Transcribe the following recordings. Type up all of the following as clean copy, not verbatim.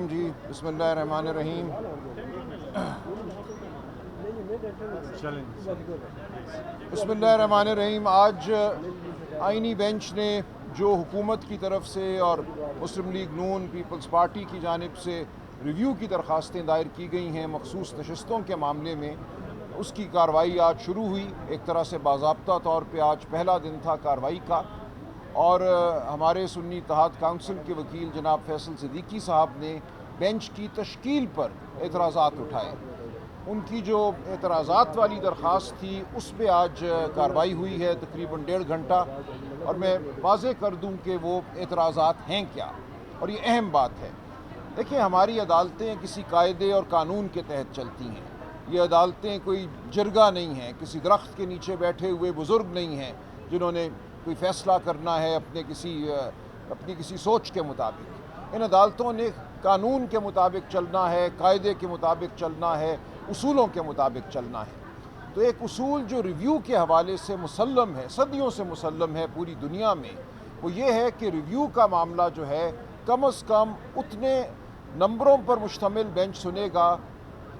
جی بسم اللہ الرحمن الرحیم آج آئینی بینچ نے جو حکومت کی طرف سے اور مسلم لیگ نون پیپلز پارٹی کی جانب سے ریویو کی درخواستیں دائر کی گئی ہیں مخصوص نشستوں کے معاملے میں، اس کی کارروائی آج شروع ہوئی۔ ایک طرح سے باضابطہ طور پہ آج پہلا دن تھا کارروائی کا، اور ہمارے سنی اتحاد کونسل کے وکیل جناب فیصل صدیقی صاحب نے بینچ کی تشکیل پر اعتراضات اٹھائے۔ ان کی جو اعتراضات والی درخواست تھی اس پہ آج کارروائی ہوئی ہے تقریباً 1.5 گھنٹہ، اور میں واضح کر دوں کہ وہ اعتراضات ہیں کیا، اور یہ اہم بات ہے۔ دیکھیں، ہماری عدالتیں کسی قاعدے اور قانون کے تحت چلتی ہیں۔ یہ عدالتیں کوئی جرگہ نہیں ہیں، کسی درخت کے نیچے بیٹھے ہوئے بزرگ نہیں ہیں جنہوں نے کوئی فیصلہ کرنا ہے اپنی کسی سوچ کے مطابق۔ ان عدالتوں نے قانون کے مطابق چلنا ہے، قاعدے کے مطابق چلنا ہے، اصولوں کے مطابق چلنا ہے۔ تو ایک اصول جو ریویو کے حوالے سے مسلم ہے، صدیوں سے مسلم ہے پوری دنیا میں، وہ یہ ہے کہ ریویو کا معاملہ جو ہے کم از کم اتنے نمبروں پر مشتمل بینچ سنے گا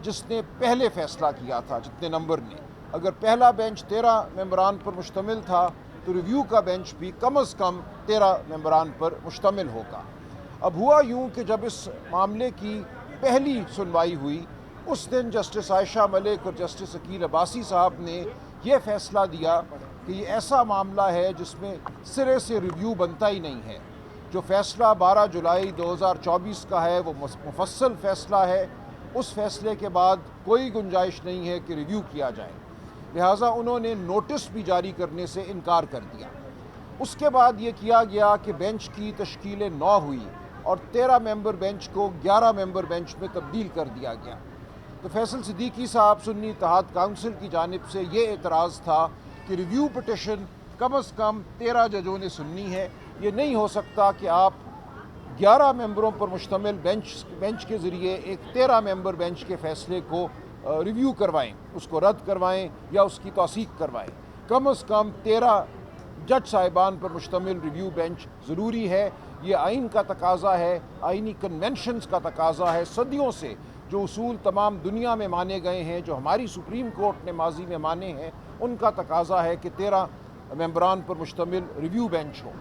جس نے پہلے فیصلہ کیا تھا، جتنے نمبر نے۔ اگر پہلا بینچ 13 ممبران پر مشتمل تھا تو ریویو کا بینچ بھی کم از کم 13 ممبران پر مشتمل ہوگا۔ اب ہوا یوں کہ جب اس معاملے کی پہلی سنوائی ہوئی، اس دن جسٹس عائشہ ملک اور جسٹس عقیل عباسی صاحب نے یہ فیصلہ دیا کہ یہ ایسا معاملہ ہے جس میں سرے سے ریویو بنتا ہی نہیں ہے۔ جو فیصلہ 12 جولائی 2024 کا ہے وہ مفصل فیصلہ ہے، اس فیصلے کے بعد کوئی گنجائش نہیں ہے کہ ریویو کیا جائے، لہٰذا انہوں نے نوٹس بھی جاری کرنے سے انکار کر دیا۔ اس کے بعد یہ کیا گیا کہ بینچ کی تشکیل 9 ہوئی اور 13 ممبر بینچ کو 11 ممبر بینچ میں تبدیل کر دیا گیا۔ تو فیصل صدیقی صاحب سنی اتحاد کونسل کی جانب سے یہ اعتراض تھا کہ ریویو پٹیشن کم از کم 13 ججوں نے سننی ہے۔ یہ نہیں ہو سکتا کہ آپ 11 ممبروں پر مشتمل بینچ کے ذریعے ایک 13 ممبر بینچ کے فیصلے کو ریویو کروائیں، اس کو رد کروائیں یا اس کی توثیق کروائیں۔ کم از کم 13 جج صاحبان پر مشتمل ریویو بینچ ضروری ہے۔ یہ آئین کا تقاضا ہے، آئینی کنونشنز کا تقاضا ہے۔ صدیوں سے جو اصول تمام دنیا میں مانے گئے ہیں، جو ہماری سپریم کورٹ نے ماضی میں مانے ہیں، ان کا تقاضا ہے کہ 13 ممبران پر مشتمل ریویو بینچ ہو۔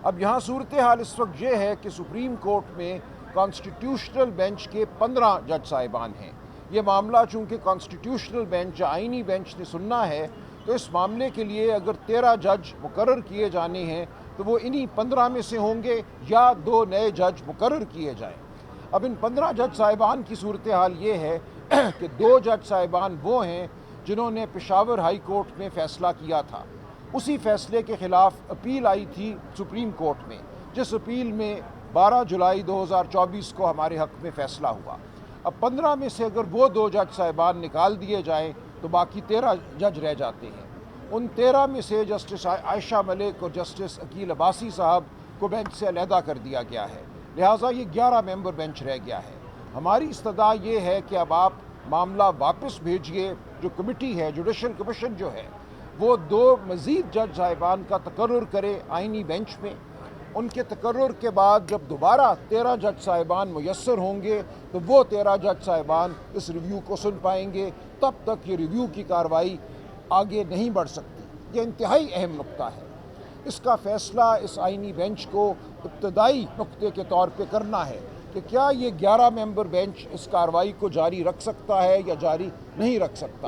اب یہاں صورتحال اس وقت یہ ہے کہ سپریم کورٹ میں کانسٹیٹیوشنل بینچ کے 15 جج صاحبان ہیں۔ یہ معاملہ چونکہ کانسٹیٹیوشنل بینچ یا آئینی بینچ نے سننا ہے، تو اس معاملے کے لیے اگر 13 جج مقرر کیے جانے ہیں تو وہ انہی 15 میں سے ہوں گے یا 2 نئے جج مقرر کیے جائیں۔ اب ان 15 جج صاحبان کی صورتحال یہ ہے کہ 2 جج صاحبان وہ ہیں جنہوں نے پشاور ہائی کورٹ میں فیصلہ کیا تھا۔ اسی فیصلے کے خلاف اپیل آئی تھی سپریم کورٹ میں، جس اپیل میں 12 جولائی 2024 کو ہمارے حق میں فیصلہ ہوا۔ اب 15 میں سے اگر وہ 2 جج صاحبان نکال دیے جائیں تو باقی 13 جج رہ جاتے ہیں۔ ان 13 میں سے جسٹس عائشہ ملک اور جسٹس عقیل عباسی صاحب کو بینچ سے علیحدہ کر دیا گیا ہے، لہٰذا یہ 11 ممبر بینچ رہ گیا ہے۔ ہماری استدعا یہ ہے کہ اب آپ معاملہ واپس بھیجیے، جو کمیٹی ہے، جوڈیشل کمیشن جو ہے، وہ 2 مزید جج صاحبان کا تقرر کرے آئینی بینچ میں۔ ان کے تقرر کے بعد جب دوبارہ 13 جج صاحبان میسر ہوں گے تو وہ 13 جج صاحبان اس ریویو کو سن پائیں گے۔ تب تک یہ ریویو کی کارروائی آگے نہیں بڑھ سکتی۔ یہ انتہائی اہم نقطہ ہے۔ اس کا فیصلہ اس آئینی بینچ کو ابتدائی نقطے کے طور پہ کرنا ہے کہ کیا یہ 11 ممبر بینچ اس کارروائی کو جاری رکھ سکتا ہے یا جاری نہیں رکھ سکتا۔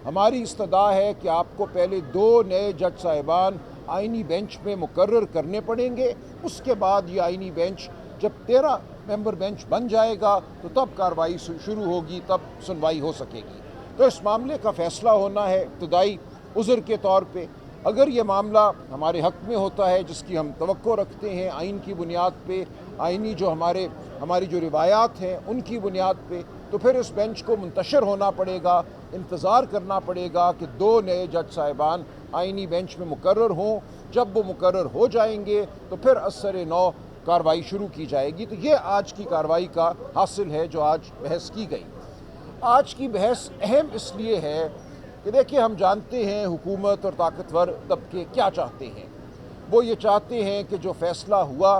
ہماری استدعا ہے کہ آپ کو پہلے 2 نئے جج صاحبان آئینی بینچ میں مقرر کرنے پڑیں گے۔ اس کے بعد یہ آئینی بینچ جب 13 ممبر بینچ بن جائے گا تو تب کارروائی شروع ہوگی، تب سنوائی ہو سکے گی۔ تو اس معاملے کا فیصلہ ہونا ہے ابتدائی عذر کے طور پہ۔ اگر یہ معاملہ ہمارے حق میں ہوتا ہے، جس کی ہم توقع رکھتے ہیں آئین کی بنیاد پہ، آئینی جو ہماری جو روایات ہیں ان کی بنیاد پہ، تو پھر اس بینچ کو منتشر ہونا پڑے گا، انتظار کرنا پڑے گا کہ 2 نئے جج صاحبان آئینی بینچ میں مقرر ہوں۔ جب وہ مقرر ہو جائیں گے تو پھر اثر نو کارروائی شروع کی جائے گی۔ تو یہ آج کی کارروائی کا حاصل ہے جو آج بحث کی گئی۔ آج کی بحث اہم اس لیے ہے کہ دیکھیں، ہم جانتے ہیں حکومت اور طاقتور طبقے کیا چاہتے ہیں۔ وہ یہ چاہتے ہیں کہ جو فیصلہ ہوا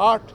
8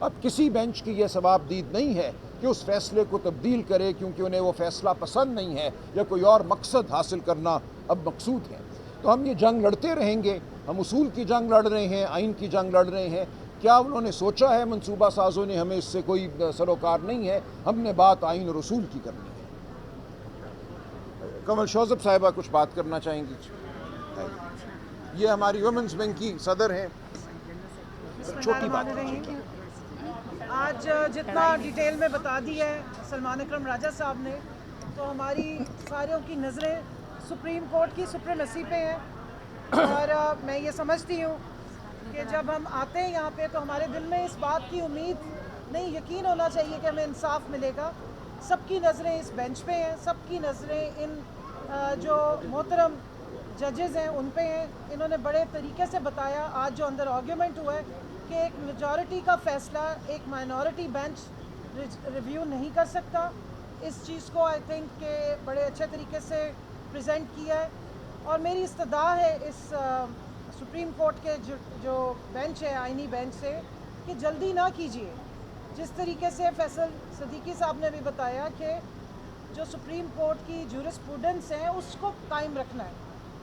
اب کسی بینچ کی یہ ثوابدید نہیں ہے کہ اس فیصلے کو تبدیل کرے کیونکہ انہیں وہ فیصلہ پسند نہیں ہے یا کوئی اور مقصد حاصل کرنا اب مقصود ہے. تو ہم یہ جنگ لڑتے رہیں گے. ہم اصول کی جنگ لڑ رہے ہیں, آئین کی جنگ لڑ رہے ہیں. کیا انہوں نے سوچا ہے منصوبہ سازوں نے, ہمیں اس سے کوئی سروکار نہیں ہے, ہم نے بات آئین اور اصول کی کرنی ہے. کمل شوذب صاحبہ کچھ بات کرنا چاہیں گی؟ یہ ہماری ویمنز ونگ کی صدر ہیں. چھوٹی بات. آج جتنا ڈیٹیل میں بتا دی ہے سلمان اکرم راجہ صاحب نے, تو ہماری ساروں کی نظریں سپریم کورٹ کی سپریمیسی پہ ہیں. اور میں یہ سمجھتی ہوں کہ جب ہم آتے ہیں یہاں پہ تو ہمارے دل میں اس بات کی امید نہیں, یقین ہونا چاہیے کہ ہمیں انصاف ملے گا. سب کی نظریں اس بینچ پہ ہیں, سب کی نظریں ان جو محترم ججز ہیں ان پہ ہیں. انہوں نے بڑے طریقے سے بتایا آج جو اندر آرگیومنٹ ہوا ہے کہ ایک میجورٹی کا فیصلہ ایک مائنورٹی بینچ ریویو نہیں کر سکتا. اس چیز کو آئی تھنک کہ بڑے اچھے طریقے سے پریزنٹ کیا ہے. اور میری استدعا ہے اس سپریم کورٹ کے جو بینچ ہے, آئینی بینچ سے, کہ جلدی نہ کیجیے. جس طریقے سے فیصل صدیقی صاحب نے بھی بتایا کہ جو سپریم کورٹ کی جورسپروڈنس ہے اس کو قائم رکھنا ہے.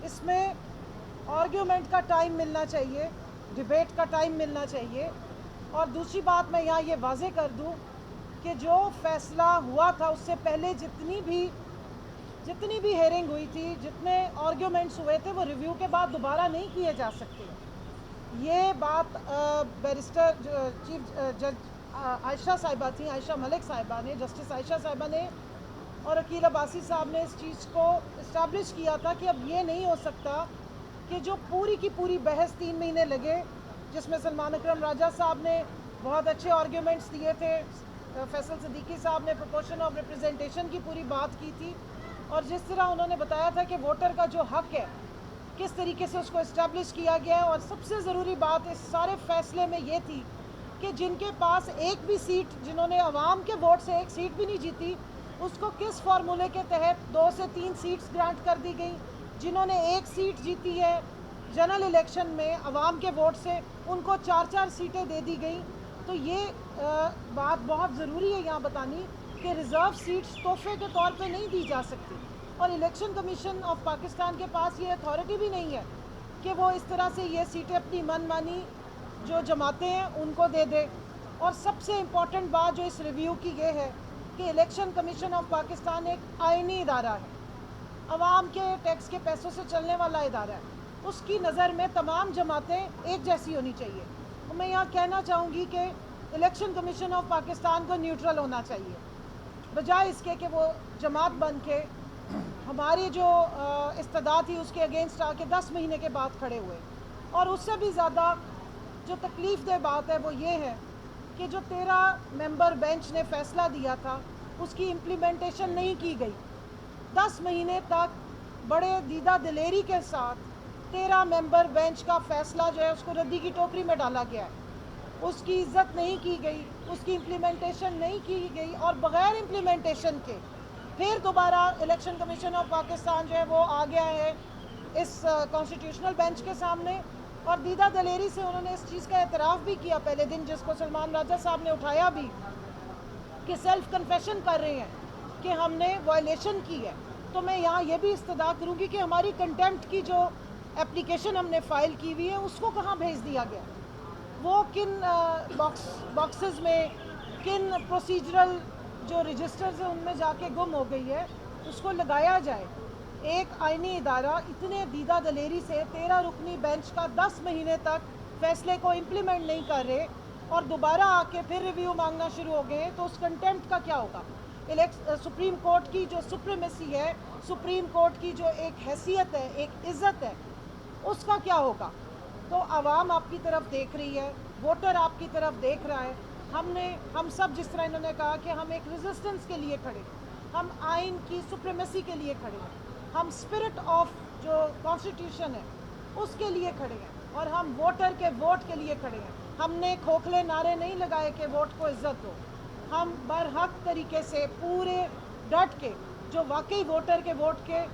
اس میں آرگیومنٹ کا ٹائم ملنا چاہیے, ڈیبیٹ کا ٹائم ملنا چاہیے. اور دوسری بات میں یہاں یہ واضح کر دوں کہ جو فیصلہ ہوا تھا اس سے پہلے جتنی بھی ہیئرنگ ہوئی تھی, جتنے آرگیومنٹس ہوئے تھے, وہ ریویو کے بعد دوبارہ نہیں کیے جا سکتے. یہ بات بیرسٹر چیف جج عائشہ صاحبہ تھیں, عائشہ ملک صاحبہ نے, جسٹس عائشہ صاحبہ نے اور عقیل عباسی صاحب نے اس چیز کو اسٹیبلش کیا تھا کہ اب یہ نہیں ہو سکتا کہ جو پوری کی پوری بحث 3 مہینے لگے, جس میں سلمان اکرم راجہ صاحب نے بہت اچھے آرگیومنٹس دیے تھے, فیصل صدیقی صاحب نے پروپورشن آف ریپرزنٹیشن کی پوری بات کی تھی, اور جس طرح انہوں نے بتایا تھا کہ ووٹر کا جو حق ہے کس طریقے سے اس کو اسٹیبلش کیا گیا ہے. اور سب سے ضروری بات اس سارے فیصلے میں یہ تھی کہ جن کے پاس ایک بھی سیٹ, جنہوں نے عوام کے ووٹ سے ایک سیٹ بھی نہیں جیتی, اس کو کس فارمولے کے تحت 2 سے 3 سیٹس گرانٹ کر دی گئیں. جنہوں نے ایک سیٹ جیتی ہے جنرل الیکشن میں عوام کے ووٹ سے, ان کو 4 سیٹیں دے دی گئیں. تو یہ بات بہت ضروری ہے یہاں بتانی کہ ریزرو سیٹس تحفے کے طور پہ نہیں دی جا سکتی, اور الیکشن کمیشن آف پاکستان کے پاس یہ اتھارٹی بھی نہیں ہے کہ وہ اس طرح سے یہ سیٹیں اپنی من مانی جو جماعتیں ہیں ان کو دے دے. اور سب سے امپورٹنٹ بات جو اس ریویو کی یہ ہے کہ الیکشن کمیشن آف پاکستان ایک آئینی ادارہ ہے, عوام کے ٹیکس کے پیسوں سے چلنے والا ادارہ ہے. اس کی نظر میں تمام جماعتیں ایک جیسی ہونی چاہیے. اور میں یہاں کہنا چاہوں گی کہ الیکشن کمیشن آف پاکستان کو نیوٹرل ہونا چاہیے, بجائے اس کے کہ وہ جماعت بن کے ہماری جو استدعا تھی اس کے اگینسٹ آ کے 10 مہینے کے بعد کھڑے ہوئے. اور اس سے بھی زیادہ جو تکلیف دہ بات ہے وہ یہ ہے کہ جو 13 ممبر بینچ نے فیصلہ دیا تھا اس کی امپلیمنٹیشن نہیں کی گئی. 10 مہینے تک بڑے دیدہ دلیری کے ساتھ 13 ممبر بینچ کا فیصلہ جو ہے اس کو ردی کی ٹوکری میں ڈالا گیا ہے. اس کی عزت نہیں کی گئی, اس کی امپلیمنٹیشن نہیں کی گئی, اور بغیر امپلیمنٹیشن کے پھر دوبارہ الیکشن کمیشن آف پاکستان جو ہے وہ آ گیا ہے اس کانسٹیٹیوشنل بینچ کے سامنے. اور دیدہ دلیری سے انہوں نے اس چیز کا اعتراف بھی کیا پہلے دن, جس کو سلمان راجہ صاحب نے اٹھایا بھی, کہ سیلف کنفیشن کر رہے ہیں کہ ہم نے وائلیشن کی ہے. تو میں یہاں یہ بھی استدعا کروں گی کہ ہماری کنٹمپٹ کی جو اپلیکیشن ہم نے فائل کی ہوئی ہے اس کو کہاں بھیج دیا گیا, وہ کن باکسز میں, کن پروسیجرل جو رجسٹرز ہیں ان میں جا کے گم ہو گئی ہے, اس کو لگایا جائے. ایک آئینی ادارہ اتنے دیدہ دلیری سے 13 رکنی بینچ کا 10 مہینے تک فیصلے کو امپلیمنٹ نہیں کر رہے اور دوبارہ آ کے پھر ریویو مانگنا شروع ہو گئے, تو اس کنٹمپٹ کا کیا ہوگا. سپریم کورٹ کی جو سپریمیسی ہے, سپریم کورٹ کی جو ایک حیثیت ہے, ایک عزت ہے, اس کا کیا ہوگا. تو عوام آپ کی طرف دیکھ رہی ہے, ووٹر آپ کی طرف دیکھ رہا ہے. ہم سب جس طرح انہوں نے کہا کہ ہم ایک ریزسٹنس کے لیے کھڑے, ہم آئین کی سپریمیسی کے لیے کھڑے ہیں, ہم اسپرٹ آف جو کانسٹیٹیوشن ہے اس کے لیے کھڑے ہیں, اور ہم ووٹر کے ووٹ کے لیے کھڑے ہیں. ہم نے کھوکھلے نعرے نہیں لگائے کہ ووٹ کو عزت دو. ہم برحق طریقے سے پورے ڈٹ کے جو واقعی ووٹر کے ووٹ کے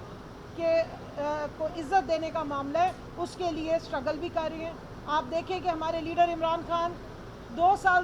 کو عزت دینے کا معاملہ ہے اس کے لیے اسٹرگل بھی کر رہے ہیں. آپ دیکھیں کہ ہمارے لیڈر عمران خان 2 سال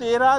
13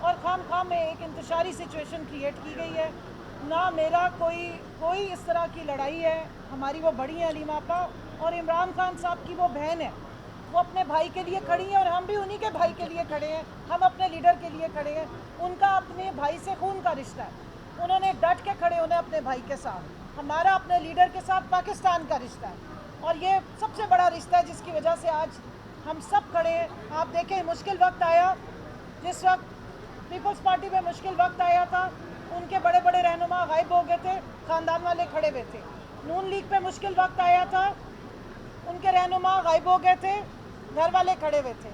اور خام خواہ میں ایک انتشاری سچویشن کریٹ کی گئی ہے. نہ میرا کوئی اس طرح کی لڑائی ہے. ہماری وہ بڑی ہیں علیم آپا, اور عمران خان صاحب کی وہ بہن ہے. وہ اپنے بھائی کے لیے کھڑی ہیں اور ہم بھی انہی کے بھائی کے لیے کھڑے ہیں. ہم اپنے لیڈر کے لیے کھڑے ہیں. ان کا اپنے بھائی سے خون کا رشتہ ہے. انہوں نے ڈٹ کے کھڑے ہونے اپنے بھائی کے ساتھ. ہمارا اپنے لیڈر کے ساتھ پاکستان کا رشتہ ہے, اور یہ سب سے بڑا رشتہ ہے جس کی وجہ سے آج ہم سب کھڑے ہیں. آپ دیکھیں, مشکل وقت آیا, جس وقت پیپلز پارٹی میں مشکل وقت آیا تھا, ان کے بڑے بڑے رہنما غائب ہو گئے تھے, خاندان والے کھڑے ہوئے تھے. نون لیگ پہ مشکل وقت آیا تھا, ان کے رہنما غائب ہو گئے تھے, گھر والے کھڑے ہوئے تھے.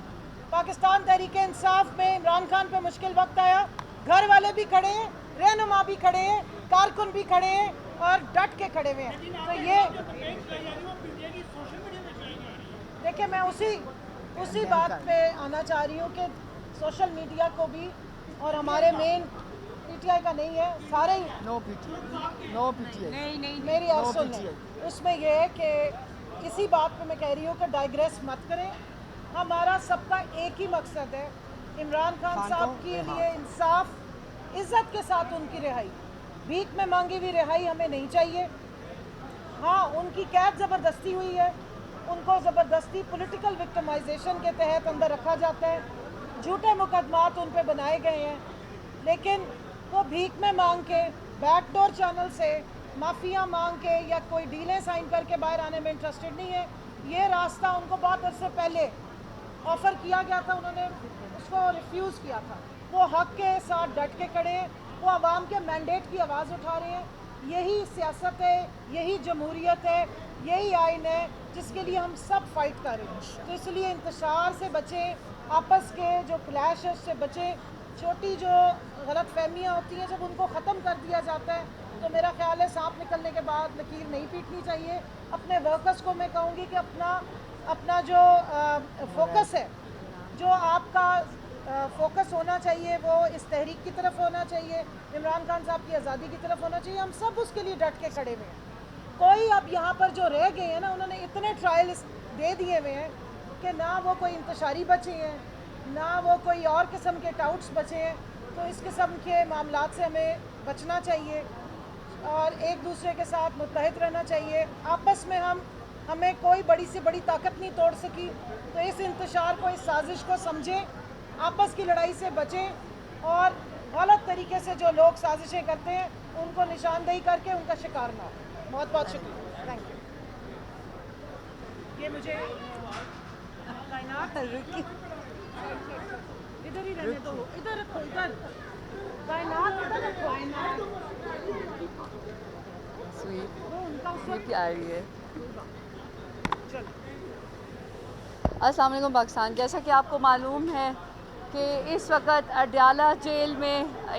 پاکستان تحریک انصاف میں عمران خان پہ مشکل وقت آیا, گھر والے بھی کھڑے ہیں, رہنما بھی کھڑے ہیں, کارکن بھی کھڑے ہیں, اور ڈٹ کے کھڑے ہوئے ہیں. تو یہ دیکھیں, میں اسی بات پہ آنا چاہ رہی ہوں کہ سوشل میڈیا کو بھی, اور ہمارے مین پی ٹی آئی کا نہیں ہے, سارے ہی نو پی ٹی آئی میری اور سن لیں. اس میں یہ ہے کہ اسی بات پہ میں کہہ رہی ہوں کہ ڈائگریس مت کریں. ہمارا سب کا ایک ہی مقصد ہے, عمران خان صاحب کے لیے انصاف, عزت کے ساتھ ان کی رہائی. بھیک میں مانگی ہوئی رہائی ہمیں نہیں چاہیے. ہاں, ان کی قید زبردستی ہوئی ہے, ان کو زبردستی پولیٹیکل وکٹمائزیشن کے تحت اندر رکھا جاتا ہے, جھوٹے مقدمات ان پہ بنائے گئے ہیں. لیکن وہ بھیک میں مانگ کے, بیک ڈور چینل سے مافیا مانگ کے, یا کوئی ڈیلیں سائن کر کے باہر آنے میں انٹرسٹڈ نہیں ہے. یہ راستہ ان کو بہت عرصے پہلے آفر کیا گیا تھا, انہوں نے اس کو ریفیوز کیا تھا. وہ حق کے ساتھ ڈٹ کے کھڑے ہیں, وہ عوام کے مینڈیٹ کی آواز اٹھا رہے ہیں. یہی سیاست ہے, یہی جمہوریت ہے, یہی آئین ہے جس کے لیے ہم سب فائٹ کر رہے ہیں. تو اس لیے انتشار سے بچیں, آپس کے جو کلیش ہے اس سے بچیں. چھوٹی جو غلط فہمیاں ہوتی ہیں, جب ان کو ختم کر دیا جاتا ہے تو میرا خیال ہے سانپ نکلنے کے بعد لکیر نہیں پیٹنی چاہیے. اپنے ورکرز کو میں کہوں گی کہ اپنا جو فوکس ہے, جو آپ کا فوکس ہونا چاہیے, وہ اس تحریک کی طرف ہونا چاہیے, عمران خان صاحب کی آزادی کی طرف ہونا چاہیے. ہم سب اس کے لیے ڈٹ کے کھڑے ہوئے ہیں. کوئی اب یہاں پر جو رہ گئے ہیں نا, انہوں نے اتنے ٹرائلز دے دیے ہوئے ہیں کہ نہ وہ کوئی انتشاری بچے ہیں, نہ وہ کوئی اور قسم کے ٹاؤٹس بچے ہیں. تو اس قسم کے معاملات سے ہمیں بچنا چاہیے, اور ایک دوسرے کے ساتھ متحد رہنا چاہیے. آپس میں ہمیں کوئی بڑی سے بڑی طاقت نہیں توڑ سکی. تو اس انتشار کو, اس سازش کو سمجھیں, آپس کی لڑائی سے بچیں, اور غلط طریقے سے جو لوگ سازشیں کرتے ہیں ان کو نشاندہی کر کے ان کا شکار نہ ہو. بہت بہت شکریہ. Thank you. یہ مجھے کائنات ادھر ہی رہنے دو, ادھر رکھو, ادھر کائنات ادھر رکھو. وہ ان کا اس وقت کیا رہی ہے. چلو. السلام علیکم پاکستان. جیسا کہ آپ کو معلوم ہے کہ اس وقت اڈیالہ جیل میں